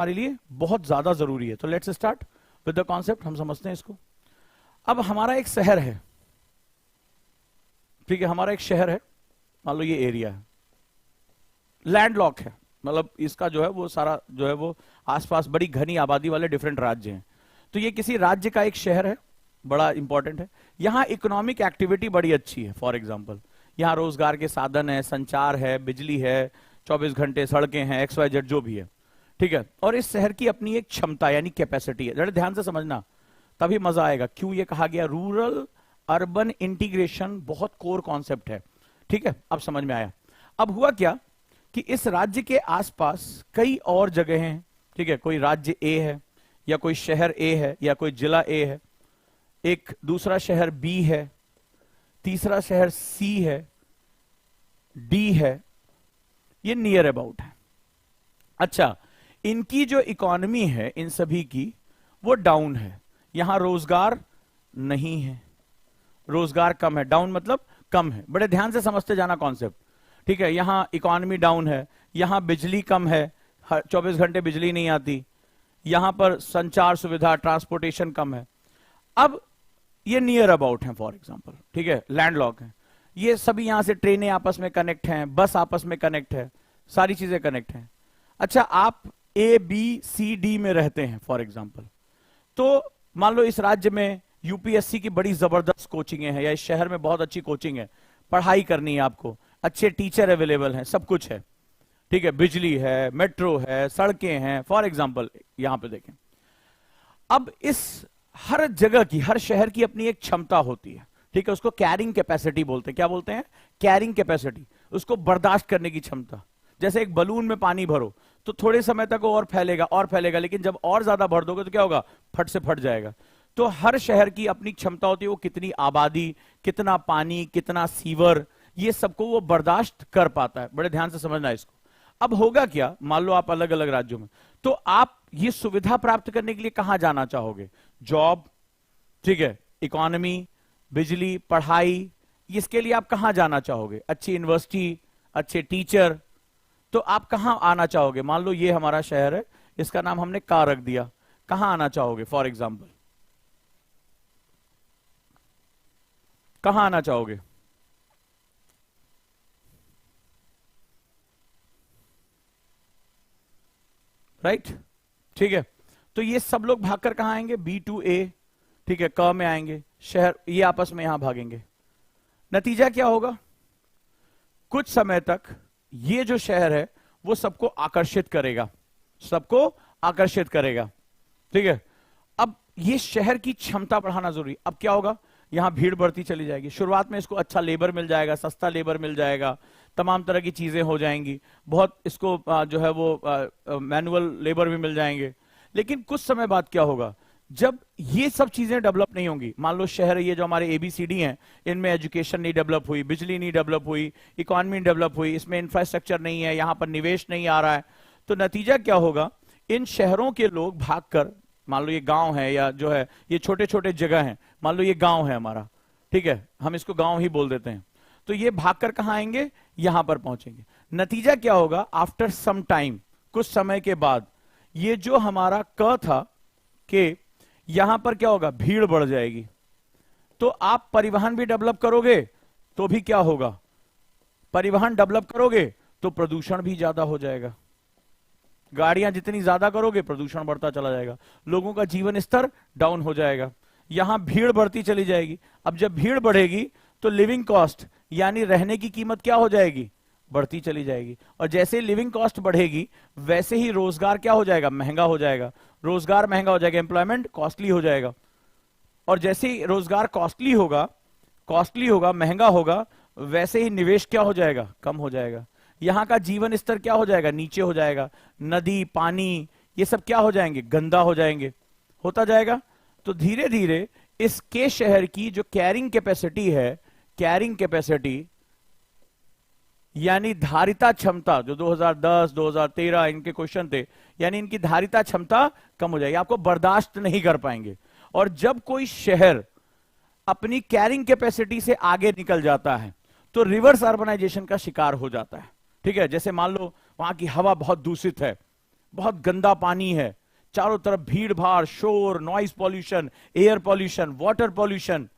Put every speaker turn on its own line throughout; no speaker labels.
हमारे लिए बहुत ज्यादा जरूरी है। तो let's start with the concept, हम समझते हैं इसको। अब हमारा एक शहर है, ठीक है, हमारा एक शहर है, मान लो ये एरिया है, लैंडलॉक है, मतलब इसका जो है वो सारा जो है वो आसपास बड़ी घनी आबादी वाले डिफरेंट राज्य हैं। तो ये किसी राज्य का एक शहर है, बड़ा इंपॉर्टेंट है। यहां इकोनॉमिक एक्टिविटी बड़ी अच्छी है। फॉर एग्जांपल यहां रोजगार के साधन है, संचार है, बिजली है, 24 घंटे सड़कें हैं, XYZ जो भी है, ठीक है। और इस शहर की अपनी एक क्षमता यानी कैपेसिटी है। जरा ध्यान से समझना, तभी मजा आएगा। क्यों ये कहा गया रूरल अर्बन इंटीग्रेशन, बहुत कोर कॉन्सेप्ट है, ठीक है। अब समझ में आया। अब हुआ क्या कि इस राज्य के आसपास कई और जगह हैं, ठीक है। कोई राज्य ए है, या कोई शहर ए है, या कोई जिला ए है, एक दूसरा शहर बी है, तीसरा शहर सी है, डी है, ये नियर अबाउट है। अच्छा, इनकी जो इकोनॉमी है इन सभी की वो डाउन है। यहां रोजगार नहीं है, रोजगार कम है, डाउन मतलब कम है। बड़े ध्यान से समझते जाना कॉन्सेप्ट, ठीक है। यहां इकोनॉमी डाउन है, यहां बिजली कम है, 24 घंटे बिजली नहीं आती, यहां पर संचार सुविधा ट्रांसपोर्टेशन कम है। अब ये नियर अबाउट है फॉर एग्जांपल, ठीक है, लैंडलॉक है। ये सभी यहां से ट्रेनें आपस में कनेक्ट हैं, बस आपस में कनेक्ट है, सारी चीजें कनेक्ट हैं। अच्छा, आप ABCD में रहते हैं फॉर एग्जांपल, तो मान लो इस राज्य में UPSC की बड़ी जबरदस्त कोचिंगें हैं, या इस शहर में बहुत अच्छी कोचिंग है, पढ़ाई करनी है आपको, अच्छे टीचर अवेलेबल हैं, सब कुछ है, ठीक है, बिजली है, मेट्रो है, सड़कें हैं, फॉर एग्जांपल यहां पे देखें। अब इस हर जगह की, हर शहर की अपनी एक क्षमता होती है, ठीक है। उसको कैरिंग कैपेसिटी बोलते हैं। क्या बोलते हैं? कैरिंग कैपेसिटी, उसको बर्दाश्त करने की क्षमता। जैसे एक बलून में पानी भरो तो थोड़े समय तक वो और फैलेगा और फैलेगा, लेकिन जब और ज्यादा भर दोगे तो क्या होगा? फट से फट जाएगा। तो हर शहर की अपनी क्षमता होती है, वो कितनी आबादी, कितना पानी, कितना सीवर, ये सबको वो बर्दाश्त कर पाता है। बड़े ध्यान से समझना इसको। अब होगा क्या, मान लो आप अलग अलग राज्यों में, तो आप ये सुविधा प्राप्त करने के लिए कहां जाना चाहोगे? जॉब, ठीक है, इकोनॉमी, बिजली, पढ़ाई, इसके लिए आप कहां जाना चाहोगे? अच्छी यूनिवर्सिटी, अच्छे टीचर, तो आप कहां आना चाहोगे? मान लो ये हमारा शहर है, इसका नाम हमने का रख दिया, कहां आना चाहोगे? फॉर एग्जाम्पल कहां आना चाहोगे? राइट, ठीक है। तो ये सब लोग भागकर कहां आएंगे? B to A, ठीक है, क में आएंगे, शहर, ये आपस में यहां भागेंगे। नतीजा क्या होगा? कुछ समय तक ये जो शहर है वो सबको आकर्षित करेगा, सबको आकर्षित करेगा, ठीक है। अब ये शहर की क्षमता बढ़ाना जरूरी। अब क्या होगा? यहां भीड़ बढ़ती चली जाएगी। शुरुआत में इसको अच्छा लेबर मिल जाएगा, सस्ता लेबर मिल जाएगा, तमाम तरह की चीजें हो जाएंगी, बहुत इसको जो है वो मैनुअल लेबर भी मिल जाएंगे। लेकिन कुछ समय बाद क्या होगा? जब ये सब चीजें डेवलप नहीं होंगी, मान लो शहर ये जो हमारे ABCD हैं, इनमें एजुकेशन नहीं डेवलप हुई, बिजली नहीं डेवलप हुई, इकोनॉमी नहीं डेवलप हुई, इसमें इंफ्रास्ट्रक्चर नहीं है, यहां पर निवेश नहीं आ रहा है, तो नतीजा क्या होगा? इन शहरों के लोग भागकर, मान लो ये गांव है, या जो है ये छोटे छोटे जगह हैं, मान लो ये गांव है हमारा, ठीक है, हम इसको गांव ही बोल देते हैं, तो ये भागकर कहां आएंगे? यहां पर पहुंचेंगे। नतीजा क्या होगा? आफ्टर सम टाइम, कुछ समय के बाद, ये जो हमारा क था कि यहां पर क्या होगा? भीड़ बढ़ जाएगी। तो आप परिवहन भी डेवलप करोगे तो भी क्या होगा? परिवहन डेवलप करोगे तो प्रदूषण भी ज्यादा हो जाएगा। गाड़ियां जितनी ज्यादा करोगे प्रदूषण बढ़ता चला जाएगा, लोगों का जीवन स्तर डाउन हो जाएगा, यहां भीड़ बढ़ती चली जाएगी। अब जब भीड़ बढ़ेगी तो लिविंग कॉस्ट यानी रहने की कीमत क्या हो जाएगी? बढ़ती चली जाएगी। और जैसे लिविंग कॉस्ट बढ़ेगी वैसे ही रोजगार क्या हो जाएगा? महंगा हो जाएगा। रोजगार महंगा हो जाएगा, एम्प्लॉयमेंट कॉस्टली हो जाएगा। और जैसे ही रोजगार कॉस्टली होगा, महंगा होगा, वैसे ही निवेश क्या हो जाएगा? कम हो जाएगा। यहां का जीवन स्तर क्या हो जाएगा? नीचे हो जाएगा। नदी, पानी, ये सब क्या हो जाएंगे? गंदा हो जाएंगे, होता जाएगा। तो धीरे धीरे इसके शहर की जो कैरिंग कैपेसिटी है, कैरिंग कैपेसिटी यानी धारिता क्षमता, जो 2010 2013 इनके क्वेश्चन थे, यानी इनकी धारिता क्षमता कम हो जाएगी, आपको बर्दाश्त नहीं कर पाएंगे। और जब कोई शहर अपनी कैरिंग कैपेसिटी से आगे निकल जाता है तो रिवर्स अर्बनाइजेशन का शिकार हो जाता है, ठीक है। जैसे मान लो वहां की हवा बहुत दूषित है, बहुत गंदा पानी है, चारों तरफ भीड़ भाड़, शोर, noise pollution, air pollution, water pollution,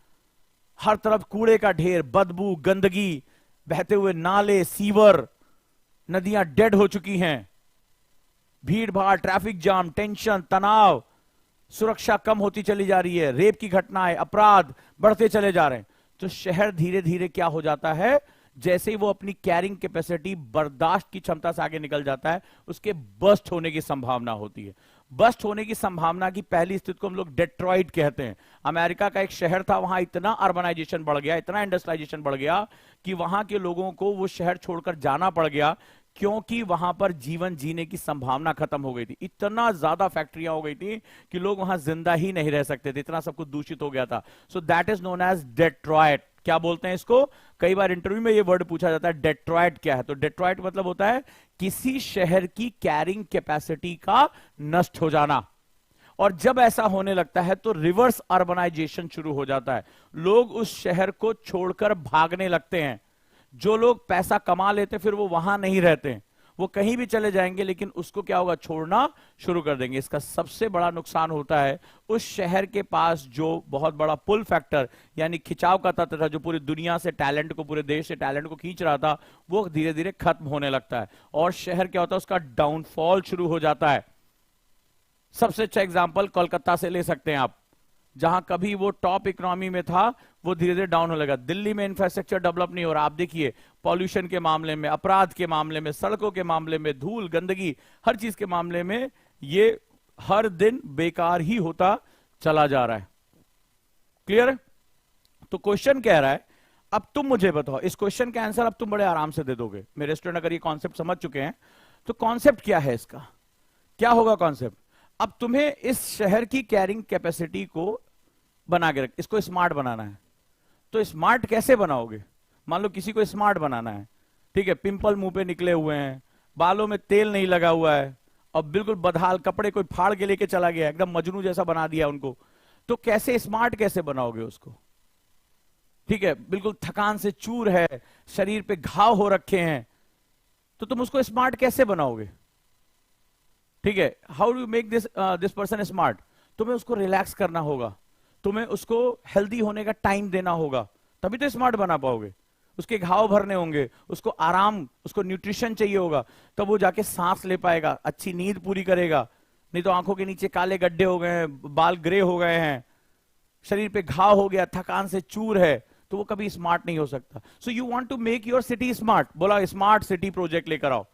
हर तरफ कूड़े का ढेर, बदबू, गंदगी, बहते हुए नाले, सीवर, नदियां डेड हो चुकी हैं, भीड़ भाड़, ट्रैफिक जाम, टेंशन, तनाव, सुरक्षा कम होती चली जा रही है, रेप की घटनाएं, अपराध बढ़ते चले जा रहे हैं। तो शहर धीरे धीरे क्या हो जाता है, जैसे ही वो अपनी कैरिंग कैपेसिटी, बर्दाश्त की क्षमता से आगे निकल जाता है, उसके बस्ट होने की संभावना होती है। बस्ट होने की संभावना की पहली स्थिति को हम लोग डेट्रॉइट कहते हैं। अमेरिका का एक शहर था, वहां इतना अर्बनाइजेशन बढ़ गया, इतना इंडस्ट्रियलाइजेशन बढ़ गया कि वहां के लोगों को वो शहर छोड़कर जाना पड़ गया, क्योंकि वहां पर जीवन जीने की संभावना खत्म हो गई थी। इतना ज्यादा फैक्ट्रियां हो गई थी कि लोग वहां जिंदा ही नहीं रह सकते थे, इतना सब कुछ दूषित हो गया था। So that is known as Detroit. क्या बोलते हैं इसको? कई बार इंटरव्यू में ये वर्ड पूछा जाता है, डेट्रॉइट क्या है? तो डेट्रॉइट मतलब होता है किसी शहर की कैरिंग कैपेसिटी का नष्ट हो जाना। और जब ऐसा होने लगता है तो रिवर्स अर्बनाइजेशन शुरू हो जाता है, लोग उस शहर को छोड़कर भागने लगते हैं। जो लोग पैसा कमा लेते फिर वो वहां नहीं रहते, वो कहीं भी चले जाएंगे, लेकिन उसको क्या होगा, छोड़ना शुरू कर देंगे। इसका सबसे बड़ा नुकसान होता है उस शहर के पास जो बहुत बड़ा पुल फैक्टर यानी खिंचाव का तत्व था, जो पूरी दुनिया से टैलेंट को, पूरे देश से टैलेंट को खींच रहा था, वो धीरे धीरे खत्म होने लगता है और शहर क्या होता है, उसका डाउनफॉल शुरू हो जाता है। सबसे अच्छा एग्जांपल कोलकाता से ले सकते हैं आप, जहां कभी वो टॉप इकोनॉमी में था, वो धीरे धीरे डाउन हो लगा। दिल्ली में इंफ्रास्ट्रक्चर डेवलप नहीं हो रहा, आप देखिए पॉल्यूशन के मामले में, अपराध के मामले में, सड़कों के मामले में, धूल गंदगी, हर चीज के मामले में ये हर दिन बेकार ही होता चला जा रहा है। क्लियर है? तो क्वेश्चन कह रहा है, अब तुम मुझे बताओ, इस क्वेश्चन का आंसर अब तुम बड़े आराम से दे दोगे। मेरे स्टूडेंट अगर ये कॉन्सेप्ट समझ चुके हैं तो कॉन्सेप्ट क्या है इसका, क्या होगा कॉन्सेप्ट? अब तुम्हें इस शहर की कैरिंग कैपेसिटी को बना के रख, इसको स्मार्ट बनाना है। तो स्मार्ट कैसे बनाओगे? मान लो किसी को स्मार्ट बनाना है, ठीक है, पिंपल मुंह पे निकले हुए हैं, बालों में तेल नहीं लगा हुआ है और बिल्कुल बदहाल कपड़े कोई फाड़ के लेके चला गया, एकदम मजनू जैसा बना दिया उनको। तो कैसे स्मार्ट कैसे बनाओगे उसको? ठीक है, बिल्कुल थकान से चूर है, शरीर पे घाव हो रखे हैं, तो तुम उसको स्मार्ट कैसे बनाओगे? ठीक है, how do make this person smart? तुम्हें उसको रिलैक्स करना होगा, तुम्हें उसको हेल्दी होने का टाइम देना होगा, तभी तो स्मार्ट बना पाओगे। उसके घाव भरने होंगे, उसको आराम, उसको न्यूट्रिशन चाहिए होगा, तब वो जाके सांस ले पाएगा, अच्छी नींद पूरी करेगा। नहीं तो आंखों के नीचे काले गड्ढे हो गए हैं, बाल ग्रे हो गए हैं, शरीर पे घाव हो गया, थकान से चूर है, तो वो कभी स्मार्ट नहीं हो सकता। So you want to make your city smart, बोला स्मार्ट सिटी प्रोजेक्ट लेकर आओ,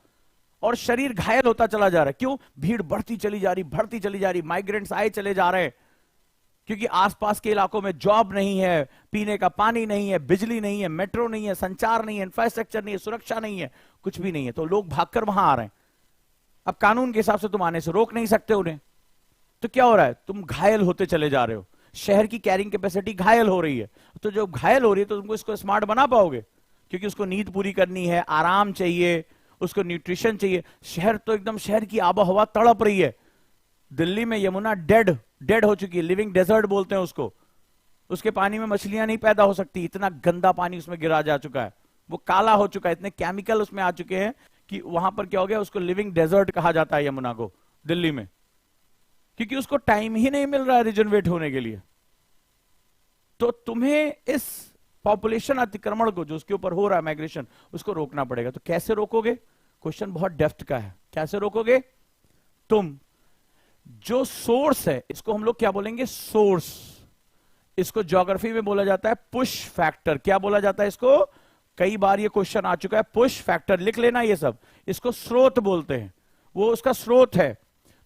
और शरीर घायल होता चला जा रहा है। क्यों? भीड़ बढ़ती चली जा रही, बढ़ती चली जा रही, माइग्रेंट्स आए चले जा रहे हैं, क्योंकि आसपास के इलाकों में जॉब नहीं है, पीने का पानी नहीं है, बिजली नहीं है, मेट्रो नहीं है, संचार नहीं है, इंफ्रास्ट्रक्चर नहीं है, सुरक्षा नहीं है, कुछ भी नहीं है, तो लोग भागकर वहां आ रहे हैं। अब कानून के हिसाब से तुम आने से रोक नहीं सकते उन्हें, तो क्या हो रहा है, तुम घायल होते चले जा रहे हो, शहर की कैरिंग कैपेसिटी घायल हो रही है। तो जब घायल हो रही है तो तुमको इसको स्मार्ट बना पाओगे? क्योंकि उसको नींद पूरी करनी है, आराम चाहिए, उसको न्यूट्रिशन चाहिए। शहर तो एकदम, शहर की आबोहवा तड़प रही है। दिल्ली में यमुना डेड हो चुकी है, लिविंग डेजर्ट बोलते हैं उसको। उसके पानी में मछलियां नहीं पैदा हो सकती, इतना गंदा पानी उसमें गिरा जा चुका है, वो काला हो चुका है, इतने केमिकल उसमें आ चुके हैं कि वहां पर क्या हो गया, उसको लिविंग डेजर्ट कहा जाता है यमुना को दिल्ली में, क्योंकि उसको टाइम ही नहीं मिल रहा है रिजनरेट होने के लिए। तो तुम्हें इस पॉपुलेशन अतिक्रमण को, जो उसके ऊपर हो रहा है माइग्रेशन, उसको रोकना पड़ेगा। तो कैसे रोकोगे? क्वेश्चन बहुत डेप्थ का है। कैसे रोकोगे? तुम जो सोर्स है, इसको हम लोग क्या बोलेंगे, सोर्स। इसको ज्योग्राफी में बोला जाता है पुश फैक्टर। क्या बोला जाता है इसको? कई बार ये क्वेश्चन आ चुका है, पुश फैक्टर, लिख लेना ये सब। इसको स्रोत बोलते हैं, वो उसका स्रोत है,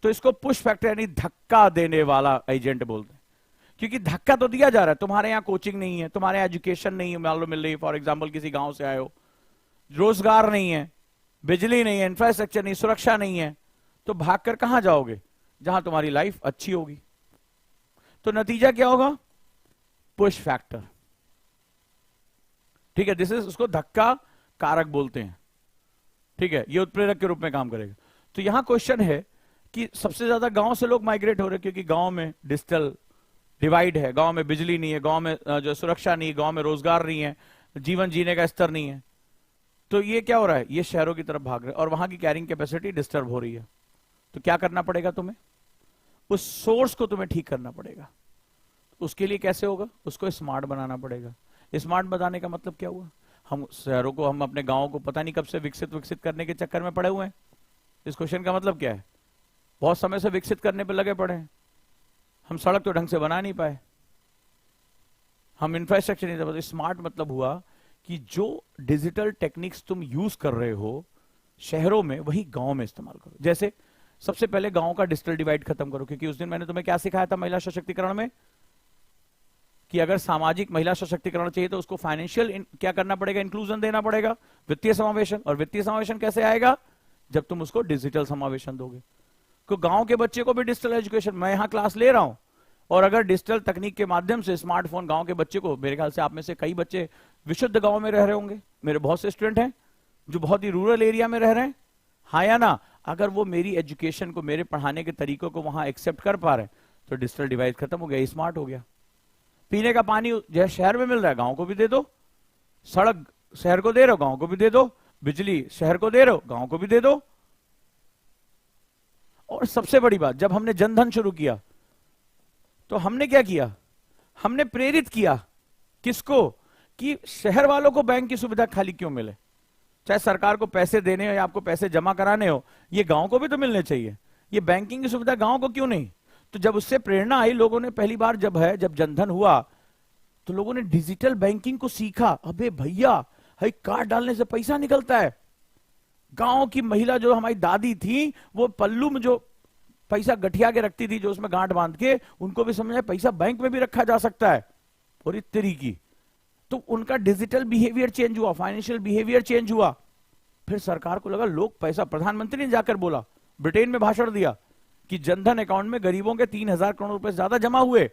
तो इसको पुश फैक्टर यानी धक्का देने वाला एजेंट बोलते हैं। क्योंकि धक्का तो दिया जा रहा है, तुम्हारे यहाँ कोचिंग नहीं है, तुम्हारे यहाँ एजुकेशन नहीं है, मालूम मिल रही है, फॉर एग्जाम्पल किसी गांव से आए हो, रोजगार नहीं है, बिजली नहीं है, इंफ्रास्ट्रक्चर नहीं, सुरक्षा नहीं है, तो भागकर कहां जाओगे? जहां तुम्हारी लाइफ अच्छी होगी। तो नतीजा क्या होगा? Push factor. ठीक है, दिस इज, उसको धक्का कारक बोलते हैं। ठीक है, ये उत्प्रेरक के रूप में काम करेगा। तो यहां क्वेश्चन है कि सबसे ज्यादा गांव से लोग माइग्रेट हो रहे हैं, क्योंकि गांव में डिजिटल डिवाइड है, गांव में बिजली नहीं है, गांव में जो सुरक्षा नहीं है, गांव में रोजगार नहीं है, जीवन जीने का स्तर नहीं है। तो ये क्या हो रहा है, ये शहरों की तरफ भाग रहे हैं और वहां की कैरिंग कैपेसिटी डिस्टर्ब हो रही है। तो क्या करना पड़ेगा तुम्हें? उस सोर्स को तुम्हें ठीक करना पड़ेगा। उसके लिए कैसे होगा? उसको स्मार्ट बनाना पड़ेगा। स्मार्ट बनाने का मतलब क्या हुआ? हम शहरों को, हम अपने गांवों को पता नहीं कब से विकसित करने के चक्कर में पड़े हुए हैं। इस क्वेश्चन का मतलब क्या है? बहुत समय से विकसित करने पे लगे पड़े हैं। हम सड़क तो ढंग से बना नहीं पाए, हम इंफ्रास्ट्रक्चर नहीं दे। स्मार्ट मतलब हुआ कि जो डिजिटल टेक्निक्स तुम यूज कर रहे हो शहरों में, वही गांव में इस्तेमाल करो। जैसे सबसे पहले गांव का डिजिटल डिवाइड खत्म करो, क्योंकि उस दिन मैंने तुम्हें क्या सिखाया था महिला सशक्तिकरण में, कि अगर सामाजिक महिला सशक्तिकरण चाहिए तो उसको फाइनेंशियल क्या करना पड़ेगा? इंक्लूजन देना पड़ेगा, वित्तीय समावेशन। और वित्तीय समावेशन कैसे आएगा? जब तुम उसको डिजिटल समावेशन दोगे। तो गांव के बच्चे को भी डिजिटल एजुकेशन, मैं यहां क्लास ले रहा हूं, और अगर डिजिटल तकनीक के माध्यम से स्मार्टफोन गांव के बच्चे को, मेरे ख्याल से आप में से कई बच्चे विशुद्ध गांव में रह रहे होंगे, मेरे बहुत से स्टूडेंट हैं जो बहुत ही रूरल एरिया में रह रहे हैं, हाँ या ना? अगर वो मेरी एजुकेशन को, मेरे पढ़ाने के तरीकों को वहां एक्सेप्ट कर पा रहे हैं, तो डिजिटल डिवाइस खत्म हो गया, स्मार्ट हो गया। पीने का पानी जो शहर में मिल रहा है, गांव को भी दे दो। सड़क शहर को दे रहे हो, गांव को भी दे दो। बिजली शहर को दे रहे हो, गांव को भी दे दो। और सबसे बड़ी बात, जब हमने जनधन शुरू किया तो हमने क्या किया? हमने प्रेरित किया किसको? कि शहर वालों को बैंक की सुविधा खाली क्यों मिले? चाहे सरकार को पैसे देने हो या आपको पैसे जमा कराने हो, ये गांव को भी तो मिलने चाहिए। ये बैंकिंग की सुविधा गांव को क्यों नहीं? तो जब उससे प्रेरणा आई, लोगों ने पहली बार जब जनधन हुआ तो लोगों ने डिजिटल बैंकिंग को सीखा। अबे भैया, हाई कार्ड डालने से पैसा निकलता है। गांव की महिला जो हमारी दादी थी, वो पल्लू में जो पैसा गठिया के रखती थी, जो उसमें गांठ बांध के, उनको भी समझ आया पैसा बैंक में भी रखा जा सकता है, और इस तरीकी। तो उनका डिजिटल बिहेवियर चेंज हुआ, फाइनेंशियल बिहेवियर चेंज हुआ। फिर सरकार को लगा लोग पैसा, प्रधानमंत्री ने जाकर बोला, ब्रिटेन में भाषण दिया कि जनधन अकाउंट में गरीबों के 3,000 करोड़ रुपए ज्यादा जमा हुए।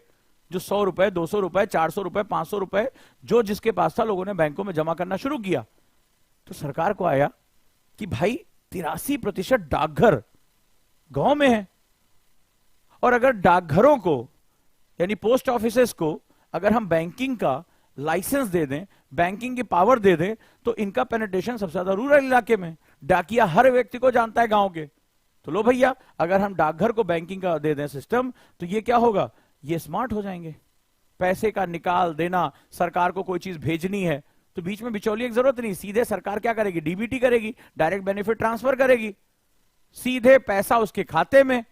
जो 100 रुपए, 200 रुपए, 400 रुपए, 500 रुपए जो जिसके पास था, लोगों ने बैंकों में जमा करना शुरू किया। तो सरकार को आया कि भाई 83% डाकघर गांव में है, और अगर डाकघरों को यानी पोस्ट ऑफिसेस को अगर हम बैंकिंग का लाइसेंस दे दें, बैंकिंग की पावर दे दें, तो इनका पेनिट्रेशन सबसे ज्यादा रूरल इलाके में। डाकिया हर व्यक्ति को जानता है गांव के। तो लो भैया, अगर हम डाकघर को बैंकिंग का दे दें सिस्टम, तो ये क्या होगा? ये स्मार्ट हो जाएंगे। पैसे का निकाल देना, सरकार को कोई चीज भेजनी है तो बीच में बिचौलिए की जरूरत नहीं, सीधे सरकार क्या करेगी? डीबीटी करेगी, डायरेक्ट बेनिफिट ट्रांसफर करेगी, सीधे पैसा उसके खाते में,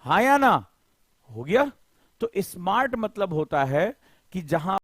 हाँ या ना? हो गया। तो स्मार्ट मतलब होता है कि जहां